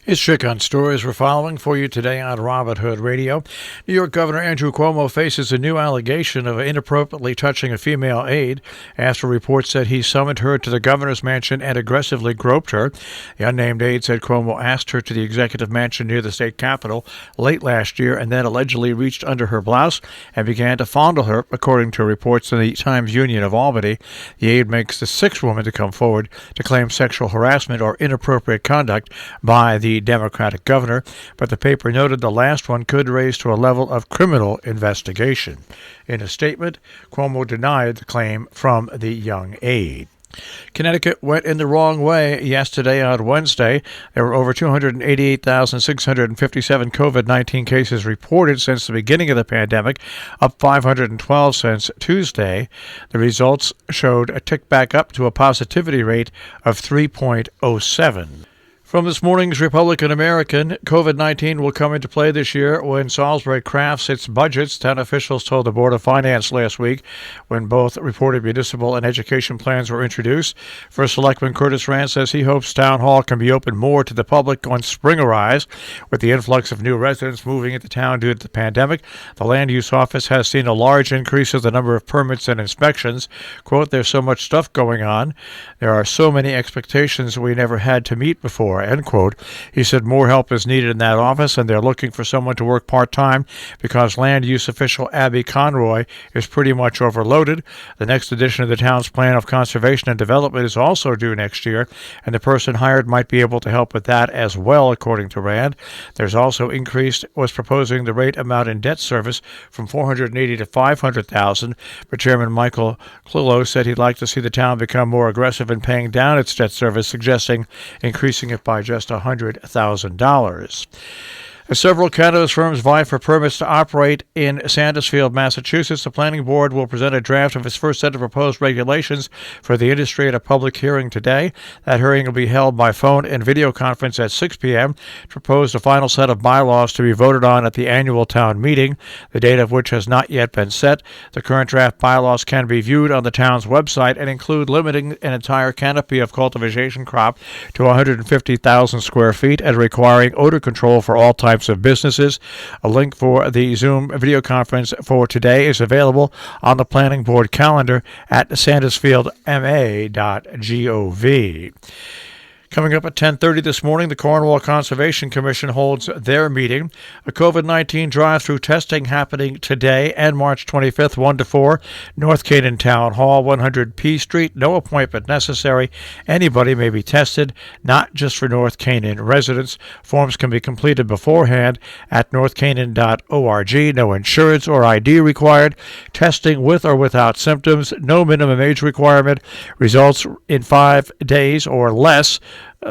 It's Chick on Stories we're following for you today on Robert Hood Radio. New York Governor Andrew Cuomo faces a new allegation of inappropriately touching a female aide after reports said he summoned her to the governor's mansion and aggressively groped her. The unnamed aide said Cuomo asked her to the executive mansion near the state capitol late last year and then allegedly reached under her blouse and began to fondle her, according to reports in the Times-Union of Albany. The aide makes the sixth woman to come forward to claim sexual harassment or inappropriate conduct by the Democratic governor, but the paper noted the last one could raise to a level of criminal investigation. In a statement, Cuomo denied the claim from the young aide. Connecticut went in the wrong way yesterday on Wednesday. There were over 288,657 COVID-19 cases reported since the beginning of the pandemic, up 512 since Tuesday. The results showed a tick back up to a positivity rate of 3.07. From this morning's Republican American, COVID-19 will come into play this year when Salisbury crafts its budgets, 10 officials told the Board of Finance last week when both reported municipal and education plans were introduced. First Selectman Curtis Rand says he hopes Town Hall can be open more to the public once spring arrives. With the influx of new residents moving into town due to the pandemic, the Land Use Office has seen a large increase of the number of permits and inspections. Quote, "There's so much stuff going on. There are so many expectations we never had to meet before," end quote. He said more help is needed in that office, and they're looking for someone to work part-time because land use official Abby Conroy is pretty much overloaded. The next edition of the town's plan of conservation and development is also due next year, and the person hired might be able to help with that as well, according to Rand. There's also was proposing the rate amount in debt service from $480,000 to $500,000, but Chairman Michael Clulo said he'd like to see the town become more aggressive in paying down its debt service, suggesting increasing it by just $100,000. As several cannabis firms vie for permits to operate in Sandusfield, Massachusetts, the Planning Board will present a draft of its first set of proposed regulations for the industry at a public hearing today. That hearing will be held by phone and video conference at 6 p.m. to propose a final set of bylaws to be voted on at the annual town meeting, the date of which has not yet been set. The current draft bylaws can be viewed on the town's website and include limiting an entire canopy of cultivation crop to 150,000 square feet and requiring odor control for all types of businesses. A link for the Zoom video conference for today is available on the Planning Board calendar at sandusfieldma.gov. Coming up at 10:30 this morning, the Cornwall Conservation Commission holds their meeting. A COVID-19 drive-through testing happening today and March 25th, 1 to 4, North Canaan Town Hall, 100 P Street. No appointment necessary. Anybody may be tested, not just for North Canaan residents. Forms can be completed beforehand at northcanaan.org. No insurance or ID required. Testing with or without symptoms. No minimum age requirement. Results in 5 days or less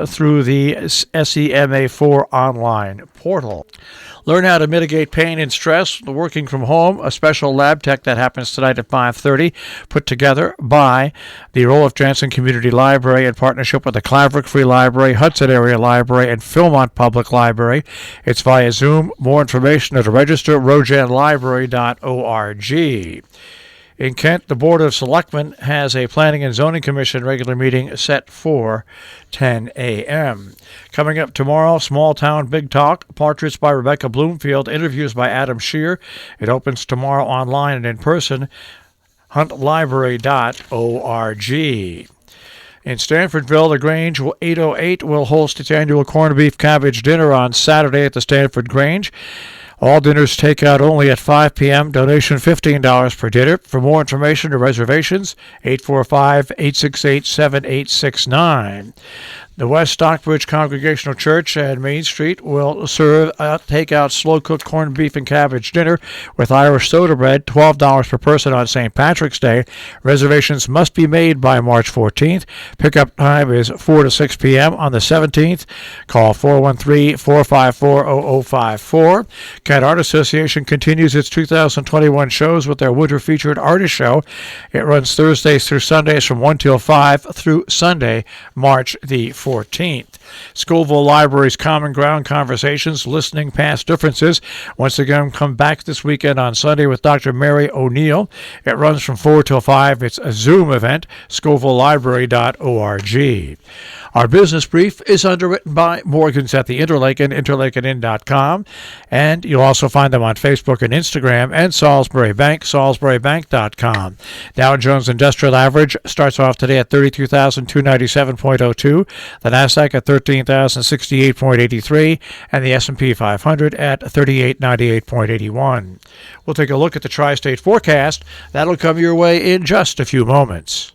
through the SEMA4 online portal. Learn how to mitigate pain and stress working from home. A special lab tech that happens tonight at 5:30, put together by the Roloff Jansen Community Library in partnership with the Claverick Free Library, Hudson Area Library, and Philmont Public Library. It's via Zoom. More information at the register, rojanlibrary.org. In Kent, the Board of Selectmen has a Planning and Zoning Commission regular meeting set for 10 a.m. Coming up tomorrow, Small Town Big Talk, portraits by Rebecca Bloomfield, interviews by Adam Shear. It opens tomorrow online and in person, huntlibrary.org. In Stanfordville, the Grange 808 will host its annual corned beef cabbage dinner on Saturday at the Stanford Grange. All dinners takeout only at 5 p.m. Donation $15 per dinner. For more information or reservations, 845-868-7869. The West Stockbridge Congregational Church and Main Street will serve a takeout slow-cooked corned beef and cabbage dinner with Irish soda bread, $12 per person on St. Patrick's Day. Reservations must be made by March 14th. Pickup time is 4 to 6 p.m. on the 17th. Call 413-454-0054. Kent Art Association continues its 2021 shows with their Winter Featured Artist Show. It runs Thursdays through Sundays from 1 till 5 through Sunday, March the 14th. Scoville Library's Common Ground Conversations, Listening Past Differences, once again come back this weekend on Sunday with Dr. Mary O'Neill. It runs from 4 till 5. It's a Zoom event, scovillelibrary.org. Our business brief is underwritten by Morgans at the Interlaken, interlakenin.com, and you'll also find them on Facebook and Instagram, and Salisbury Bank, salisburybank.com. Dow Jones Industrial Average starts off today at 32,297.02, the Nasdaq at 13,068.83, and the S&P 500 at 3898.81. We'll take a look at the tri-state forecast. That'll come your way in just a few moments.